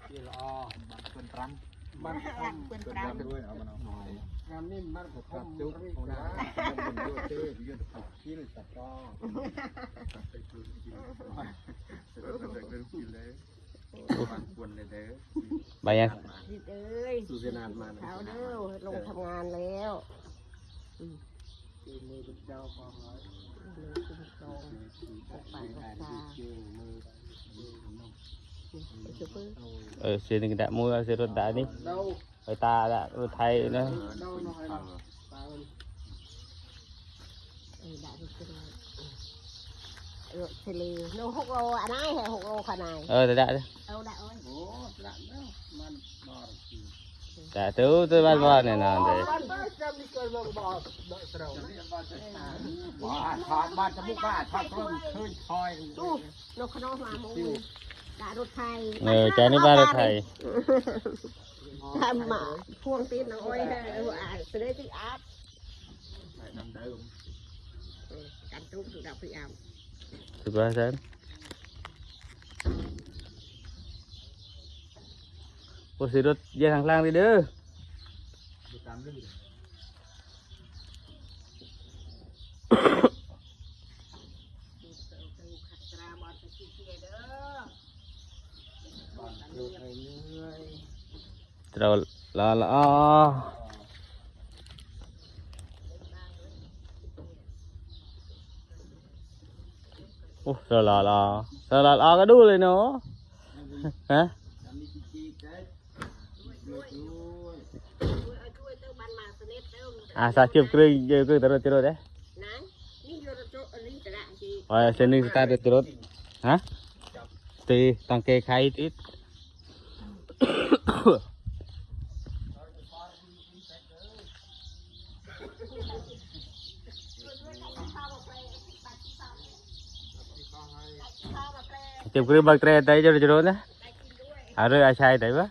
เกี่ยวอ๋อบัตรเป็นรัง มันเป็นปลาด้วยเอามาเอางานนี่มันก็ทำจุกของน้ามันเป็นด้วยเต้ยืดตัดขี้เลยตัดต่อไปกินกินเรื่องกินเลยมันควรเลยเด้อ ใบยัง จิตเอ้ย สุเสนานมา เขาเด้อลงทำงานแล้ว คือมือเป็นเจ้าความร้าย เลยคุณตรงปกปักรักษาจุ๊บ เสียหนึ่งดะมือเสียรถดะนี่ เดา ไปตาดะรถไทยนะ เดาหน่อยนะตา đã được rồi thì lì nó hút lô anh ấy hay hút lô khả này แต่ดะ đâu đã ơi โอ้ละแล้วมันบอด แต่ตัวบ้านบ้านเนี่ยนะเด็ก บ้านบ้านจะมีเกิดลงบอดเดาเสร็จบ้านทอดบ้านจะมุกบ้านทอดเพิ่มขึ้นคอย nó khả năng mà mù đã đột thay ใจนี่บ้านรถไทย làm mà phuông tin nó ôi từ đây tới áp น้ำเดิม cắn trúng từ đọc thì ảo สุดว่าเซนโอ้สิรถแยกทางล่างดิเด้อ ตามเรื่องดูไงเนื่อย เราละอ๋อโอ้เราก็ดูเลยเนาะฮะ sao chụp cái terus terus deh. Oh, sini kita ada terus. Hah? Ti tangke khai ít. Chụp cái băng tre tay cho terus deh. Ada ai sai đấy ba?